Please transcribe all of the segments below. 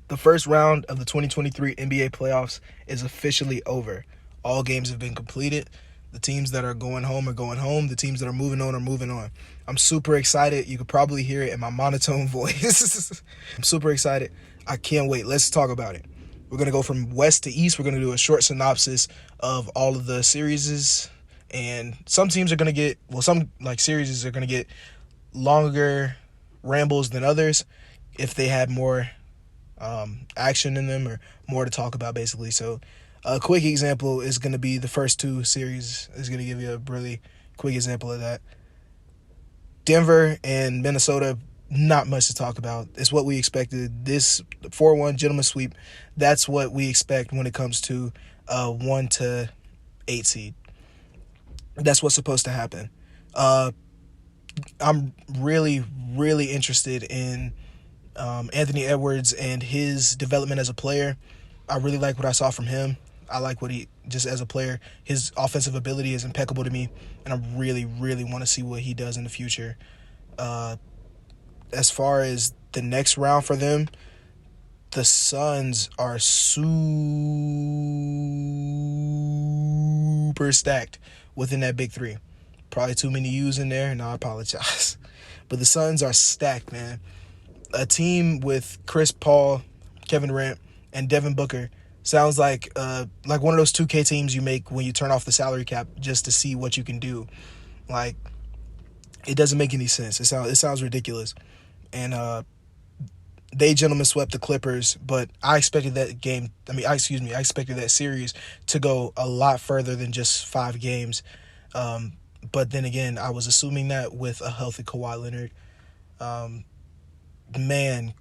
The first round of the 2023 NBA playoffs is officially over. All games have been completed. The teams that are going home are going home. The teams that are moving on are moving on. I'm super excited. You could probably hear it in my monotone voice. I'm super excited. I can't wait. Let's talk about it. We're going to go from west to east. We're going to do a short synopsis of all of the series. And some teams are going to get, some series are going to get longer rambles than others if they had more action in them or more to talk about, basically. So a quick example is going to be the first two series is going to give you a really quick example of that. Denver and Minnesota, not much to talk about. It's what we expected. This 4-1 gentleman sweep, that's what we expect when it comes to 1 to 8 seed. That's what's supposed to happen. I'm really, really interested in Anthony Edwards and his development as a player. I really like what I saw from him. I like what he, just as a player, his offensive ability is impeccable to me, and I really, really want to see what he does in the future. As far as the next round for them, the Suns are super stacked within that big three. Probably too many U's in there, and I apologize. But the Suns are stacked, man. A team with Chris Paul, Kevin Durant, and Devin Booker sounds like one of those 2K teams you make when you turn off the salary cap just to see what you can do. Like, it doesn't make any sense. It sounds ridiculous. And they gentlemen swept the Clippers, but I expected that I expected that series to go a lot further than just 5 games. But then again, I was assuming that with a healthy Kawhi Leonard. Man,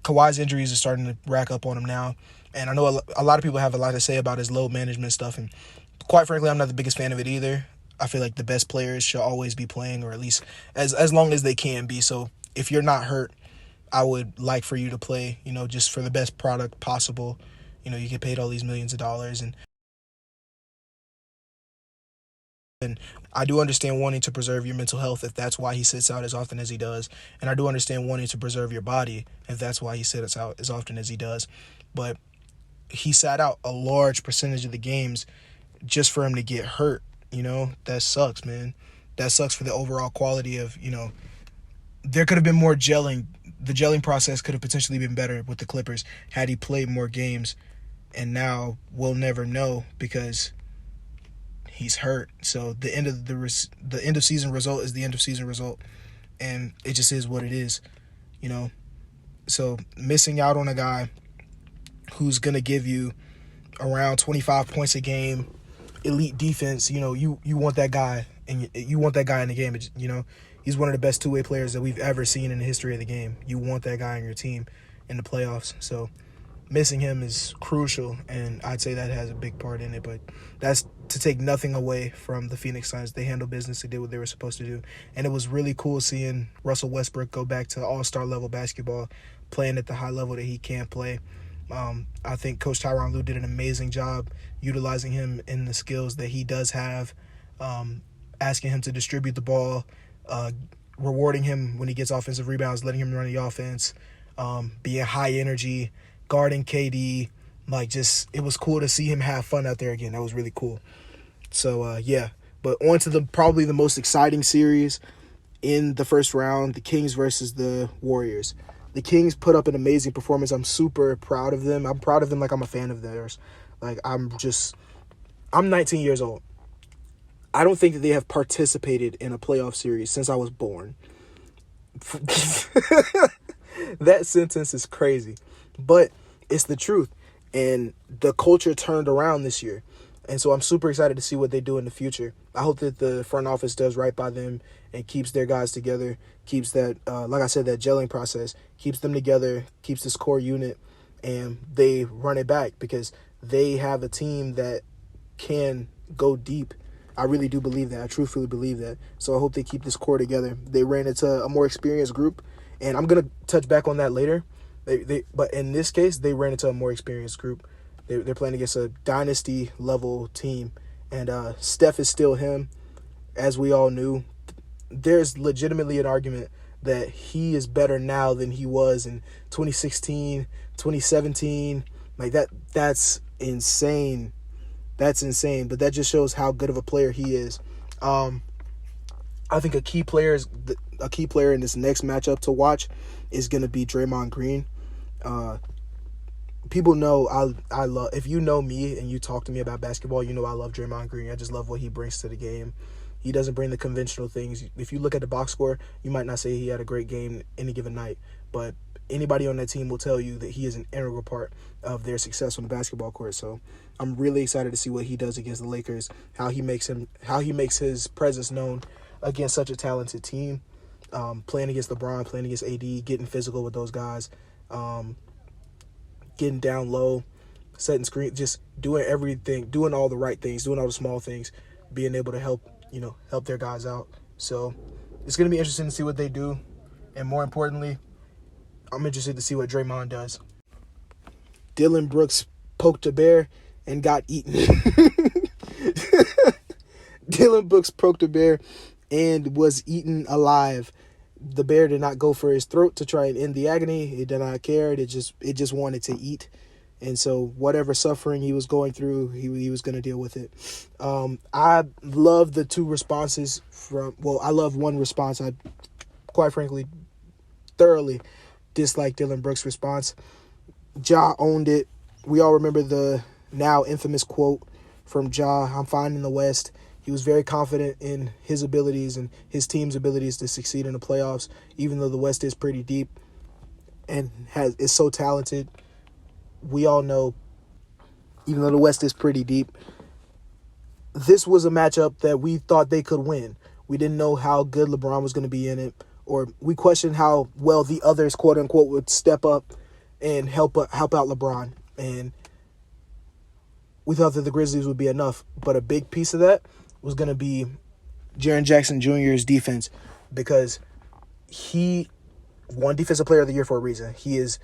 Kawhi's injuries are starting to rack up on him now. And I know a lot of people have a lot to say about his load management stuff. And quite frankly, I'm not the biggest fan of it either. I feel like the best players should always be playing, or at least as long as they can be. So if you're not hurt, I would like for you to play, just for the best product possible. You get paid all these millions of dollars. And I do understand wanting to preserve your mental health if that's why he sits out as often as he does. And I do understand wanting to preserve your body if that's why he sits out as often as he does. But he sat out a large percentage of the games just for him to get hurt. That sucks, man. That sucks for the overall quality of, there could have been more gelling. The gelling process could have potentially been better with the Clippers had he played more games. And now we'll never know because he's hurt. So the end of season result is the end of season result, and it just is what it is, So missing out on a guy who's gonna give you around 25 points a game, elite defense, you want that guy, and you want that guy in the game. He's one of the best two-way players that we've ever seen in the history of the game. You want that guy on your team in the playoffs. So missing him is crucial, and I'd say that has a big part in it. But that's to take nothing away from the Phoenix Suns. They handled business. They did what they were supposed to do. And it was really cool seeing Russell Westbrook go back to all-star level basketball, playing at the high level that he can play. I think Coach Tyronn Lue did an amazing job utilizing him in the skills that he does have, asking him to distribute the ball, rewarding him when he gets offensive rebounds, letting him run the offense, being high energy, guarding KD. It was cool to see him have fun out there again. That was really cool. So, yeah. But on to probably the most exciting series in the first round, the Kings versus the Warriors. The Kings put up an amazing performance. I'm super proud of them. I'm proud of them like I'm a fan of theirs. I'm 19 years old. I don't think that they have participated in a playoff series since I was born. That sentence is crazy. But it's the truth. And the culture turned around this year. And so I'm super excited to see what they do in the future. I hope that the front office does right by them and keeps their guys together, keeps that, like I said, that gelling process, keeps them together, keeps this core unit, and they run it back because they have a team that can go deep. I really do believe that. I truthfully believe that. So I hope they keep this core together. They ran into a more experienced group, and I'm going to touch back on that later. But in this case, they ran into a more experienced group. They're playing against a dynasty-level team, and Steph is still him, as we all knew. There's legitimately an argument that he is better now than he was in 2016, 2017. Like that's insane. That's insane. But that just shows how good of a player he is. I think a key player in this next matchup to watch is going to be Draymond Green. People know I love, if you know me and you talk to me about basketball, you know I love Draymond Green. I just love what he brings to the game. He doesn't bring the conventional things. If you look at the box score, you might not say he had a great game any given night, but anybody on that team will tell you that he is an integral part of their success on the basketball court. So I'm really excited to see what he does against the Lakers, how he makes his presence known against such a talented team, playing against LeBron, playing against AD, getting physical with those guys, getting down low, setting screen, just doing everything, doing all the right things, doing all the small things, being able to help their guys out. So it's going to be interesting to see what they do. And more importantly, I'm interested to see what Draymond does. Dillon Brooks poked a bear and got eaten. Dillon Brooks poked a bear and was eaten alive. The bear did not go for his throat to try and end the agony. It did not care. It just wanted to eat. And so whatever suffering he was going through, he was going to deal with it. I love the two responses I love one response. I, quite frankly, thoroughly dislike Dillon Brooks' response. Ja owned it. We all remember the now infamous quote from Ja, "I'm fine in the West." He was very confident in his abilities and his team's abilities to succeed in the playoffs, even though the West is pretty deep and is so talented. We all know, even though the West is pretty deep, this was a matchup that we thought they could win. We didn't know how good LeBron was going to be in it, or we questioned how well the others, quote unquote, would step up and help out LeBron. And we thought that the Grizzlies would be enough. But a big piece of that was going to be Jaren Jackson Jr.'s defense, because he won Defensive Player of the Year for a reason. He is,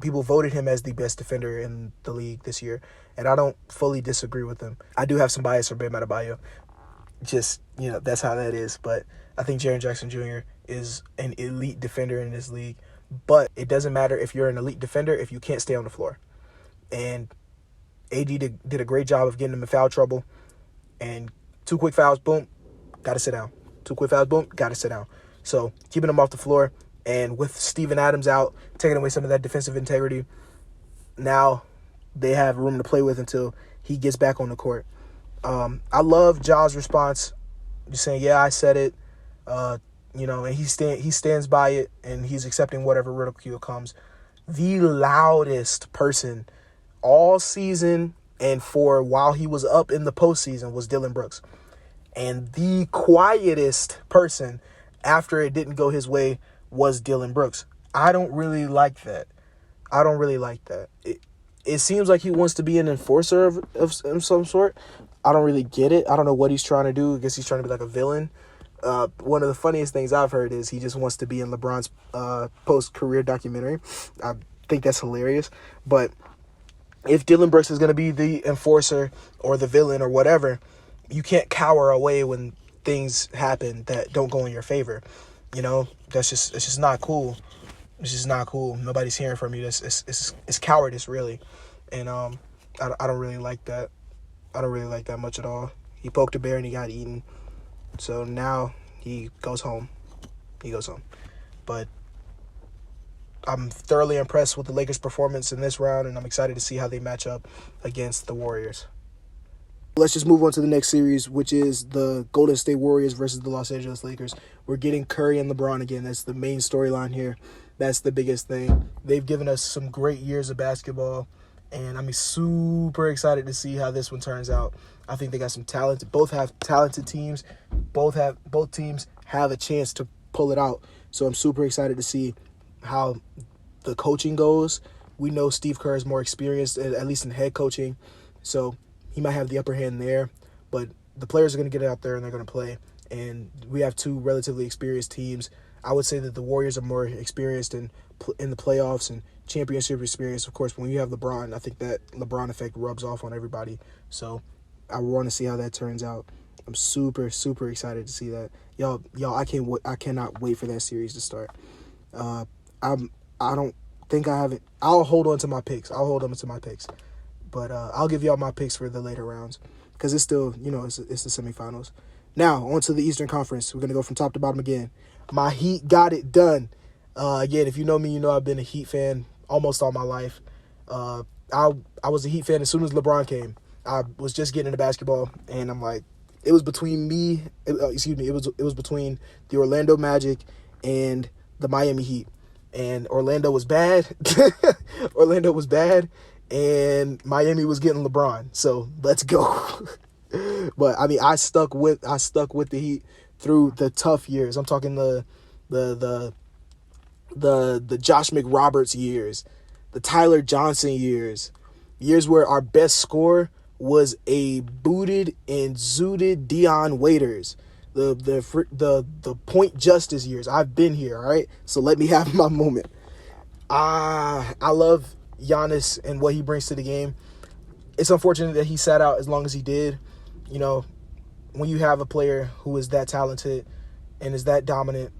people voted him as the best defender in the league this year, and I don't fully disagree with them. I do have some bias for Bam Adebayo. Just, that's how that is. But I think Jaren Jackson Jr. is an elite defender in this league. But it doesn't matter if you're an elite defender if you can't stay on the floor. And AD did a great job of getting him in foul trouble. And 2 quick fouls, boom, got to sit down. 2 quick fouls, boom, got to sit down. So keeping him off the floor. And with Steven Adams out, taking away some of that defensive integrity, now they have room to play with until he gets back on the court. I love Ja's response, just saying, yeah, I said it, and he stands by it, and he's accepting whatever ridicule comes. The loudest person all season and for while he was up in the postseason was Dillon Brooks. And the quietest person after it didn't go his way was Dillon Brooks. I don't really like that. It seems like he wants to be an enforcer of some sort. I don't really get it. I don't know what he's trying to do. I guess he's trying to be like a villain. One of the funniest things I've heard is he just wants to be in LeBron's post-career documentary. I think that's hilarious. But if Dillon Brooks is going to be the enforcer or the villain or whatever, you can't cower away when things happen that don't go in your favor. It's just not cool. It's just not cool. Nobody's hearing from you. It's cowardice, really. And I don't really like that. I don't really like that much at all. He poked a bear and he got eaten. So now he goes home. But I'm thoroughly impressed with the Lakers' performance in this round, and I'm excited to see how they match up against the Warriors. Let's just move on to the next series, which is the Golden State Warriors versus the Los Angeles Lakers. We're getting Curry and LeBron again. That's the main storyline here. That's the biggest thing. They've given us some great years of basketball, and I'm super excited to see how this one turns out. I think they got some talent. Both have talented teams. Both teams have a chance to pull it out. So I'm super excited to see how the coaching goes. We know Steve Kerr is more experienced, at least in head coaching, so he might have the upper hand there. But the players are going to get out there and they're going to play. And we have two relatively experienced teams. I would say that the Warriors are more experienced in the playoffs and championship experience. Of course, when you have LeBron, I think that LeBron effect rubs off on everybody. So I want to see how that turns out. I'm super, super excited to see that. Y'all, I cannot wait for that series to start. Uh, I'm, I don't think I haven't. I'll hold on to my picks. But I'll give y'all my picks for the later rounds because it's still, it's the semifinals. Now, on to the Eastern Conference. We're going to go from top to bottom again. My Heat got it done. Again, if you know me, you know I've been a Heat fan almost all my life. I was a Heat fan as soon as LeBron came. I was just getting into basketball, and I'm like, it was between it was between the Orlando Magic and the Miami Heat. And Orlando was bad. And Miami was getting LeBron. So let's go. But I mean, I stuck with the Heat through the tough years. I'm talking the Josh McRoberts years, the Tyler Johnson years where our best scorer was a booted and zooted Dion Waiters. The point justice years. I've been here, all right? So let me have my moment. I love Giannis and what he brings to the game. It's unfortunate that he sat out as long as he did. When you have a player who is that talented and is that dominant,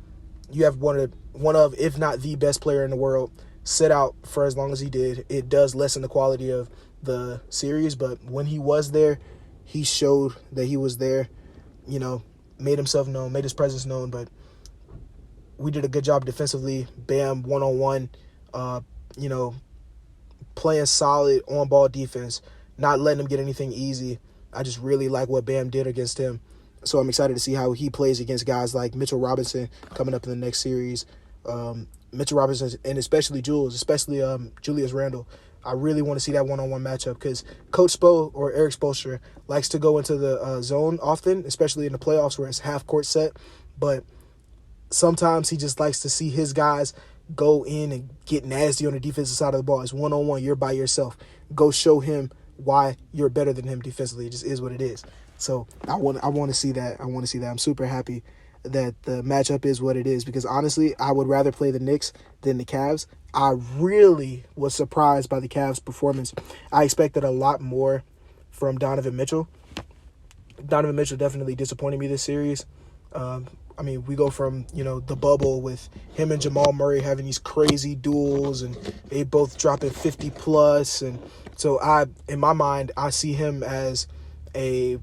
you have one of, if not the best player in the world, sit out for as long as he did. It does lessen the quality of the series, but when he was there, he showed that he was there, made himself known, made his presence known, but we did a good job defensively. Bam, one-on-one, playing solid on-ball defense, not letting him get anything easy. I just really like what Bam did against him. So I'm excited to see how he plays against guys like Mitchell Robinson coming up in the next series. Mitchell Robinson and especially Julius Randle. I really want to see that one-on-one matchup because Coach Spo or Eric Spoelstra likes to go into the zone often, especially in the playoffs where it's half-court set. But sometimes he just likes to see his guys go in and get nasty on the defensive side of the ball. It's one-on-one. You're by yourself. Go show him why you're better than him defensively. It just is what it is. So I want to see that. I'm super happy that the matchup is what it is because honestly, I would rather play the Knicks than the Cavs. I really was surprised by the Cavs' performance. I expected a lot more from Donovan Mitchell. Donovan Mitchell definitely disappointed me this series. We go from, the bubble with him and Jamal Murray having these crazy duels and they both dropping 50 plus. And so in my mind, I see him as a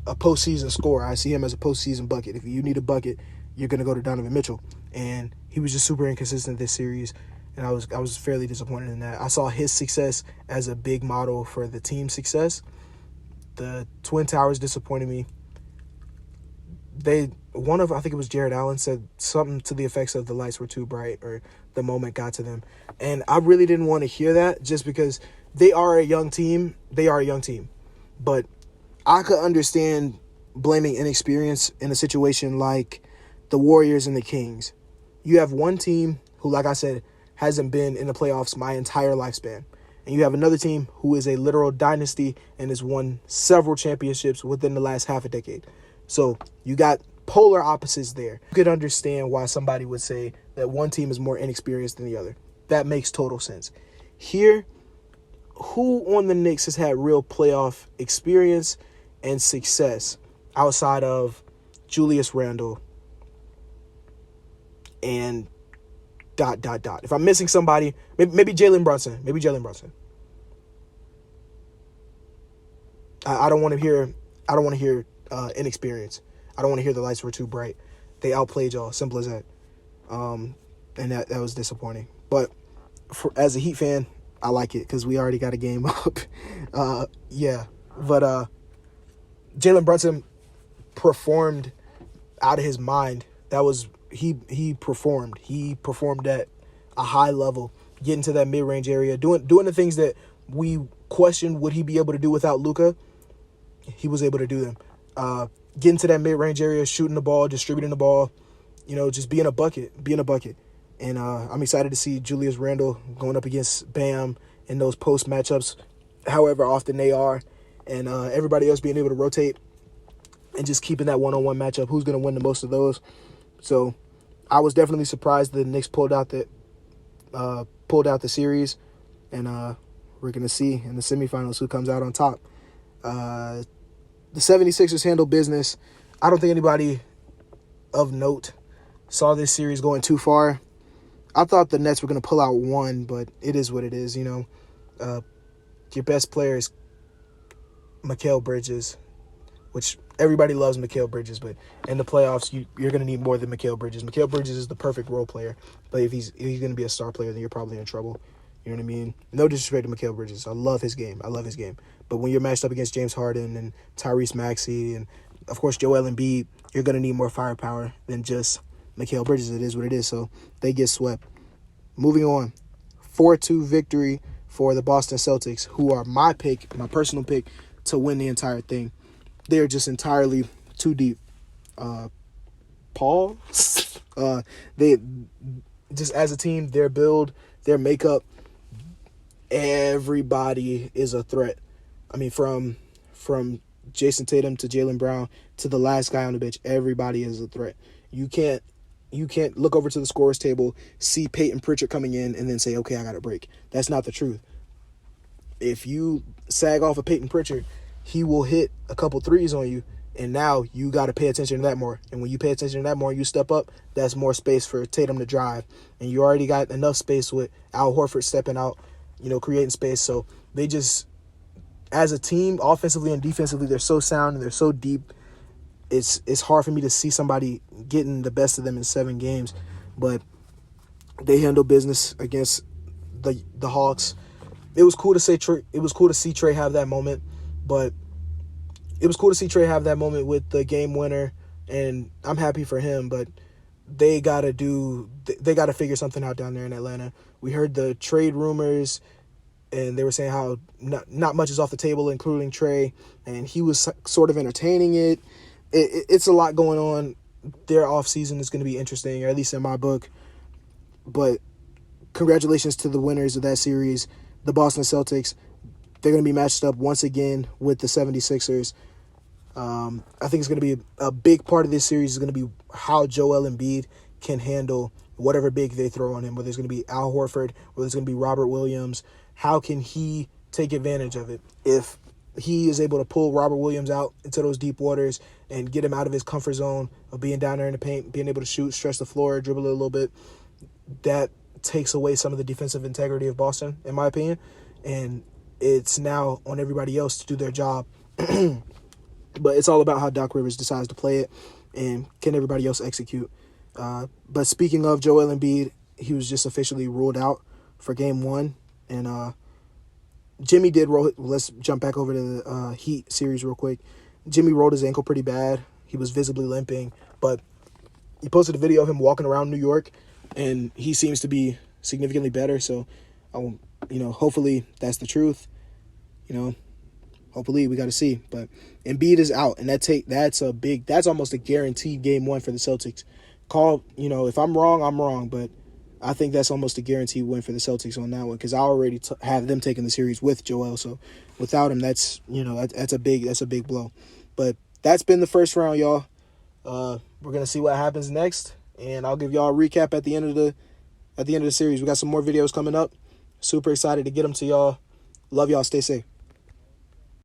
postseason scorer. I see him as a postseason bucket. If you need a bucket, you're going to go to Donovan Mitchell. And he was just super inconsistent this series. And I was fairly disappointed in that. I saw his success as a big model for the team's success. The Twin Towers disappointed me. I think it was Jared Allen said something to the effects of the lights were too bright or the moment got to them. And I really didn't want to hear that just because they are a young team. But I could understand blaming inexperience in a situation like the Warriors and the Kings. You have one team who, like I said, hasn't been in the playoffs my entire lifespan. And you have another team who is a literal dynasty and has won several championships within the last half a decade. So you got polar opposites there. You could understand why somebody would say that one team is more inexperienced than the other. That makes total sense. Here, who on the Knicks has had real playoff experience and success outside of Julius Randle and ... If I'm missing somebody, maybe Jalen Brunson. I don't want to hear inexperience. I don't want to hear the lights were too bright. They outplayed y'all. Simple as that. And that was disappointing. But as a Heat fan, I like it because we already got a game up. Yeah. But Jalen Brunson performed out of his mind. He performed. He performed at a high level, getting to that mid-range area, doing the things that we questioned would he be able to do without Luka. He was able to do them. Getting to that mid-range area, shooting the ball, distributing the ball, just being a bucket. And I'm excited to see Julius Randle going up against Bam in those post matchups, however often they are, and everybody else being able to rotate and just keeping that one-on-one matchup. Who's going to win the most of those? So I was definitely surprised the Knicks pulled out the series, and we're going to see in the semifinals who comes out on top. the 76ers handle business. I don't think anybody of note saw this series going too far. I thought the Nets were going to pull out one, but it is what it is, you know. Your best player is Mikal Bridges, which everybody loves Mikal Bridges, but in the playoffs, you're going to need more than Mikal Bridges. Mikal Bridges is the perfect role player, but if he's going to be a star player, then you're probably in trouble. You know what I mean? No disrespect to Mikal Bridges. I love his game. But when you're matched up against James Harden and Tyrese Maxey and, of course, Joel Embiid, you're going to need more firepower than just Mikal Bridges. It is what it is, so they get swept. Moving on, 4-2 victory for the Boston Celtics, who are my personal pick, to win the entire thing. They're just entirely too deep. They just, as a team, their build, their makeup, everybody is a threat. I mean, from Jason Tatum to Jaylen Brown to the last guy on the bench, everybody is a threat. You can't look over to the scorer's table, see Peyton Pritchard coming in, and then say, okay, I got a break. That's not the truth. If you sag off of Peyton Pritchard, he will hit a couple threes on you, and now you got to pay attention to that more. And when you pay attention to that more, you step up, that's more space for Tatum to drive. And you already got enough space with Al Horford stepping out, creating space. So they just, as a team, offensively and defensively, they're so sound and they're so deep. It's hard for me to see somebody getting the best of them in 7 games. But they handle business against the Hawks. It was cool to see Trey have that moment, but it was cool to see Trey have that moment with the game winner, and I'm happy for him, but they got to figure something out down there in Atlanta. We heard the trade rumors, and they were saying how not much is off the table, including Trey, and he was sort of entertaining it. It's a lot going on. Their offseason is going to be interesting, or at least in my book, but congratulations to the winners of that series, the Boston Celtics. They're going to be matched up once again with the 76ers. I think it's going to be a big part of this series is going to be how Joel Embiid can handle whatever big they throw on him, whether it's going to be Al Horford, whether it's going to be Robert Williams. How can he take advantage of it? If he is able to pull Robert Williams out into those deep waters and get him out of his comfort zone of being down there in the paint, being able to shoot, stretch the floor, dribble it a little bit, that takes away some of the defensive integrity of Boston, in my opinion. And it's now on everybody else to do their job. But it's all about how Doc Rivers decides to play it and can everybody else execute. But speaking of Joel Embiid, he was just officially ruled out for Game 1. And Jimmy did roll. Let's jump back over to the Heat series real quick. Jimmy rolled his ankle pretty bad. He was visibly limping. But he posted a video of him walking around New York, and he seems to be significantly better. So, hopefully that's the truth. Hopefully we got to see. But Embiid is out, and that's almost a guaranteed Game 1 for the Celtics. If I'm wrong, I'm wrong, but I think that's almost a guaranteed win for the Celtics on that one, because I already have them taking the series with Joel. So without him, that's a big blow. But that's been the first round, y'all. We're gonna see what happens next, and I'll give y'all a recap at the end of the series. We got some more videos coming up. Super excited to get them to y'all. Love y'all. Stay safe.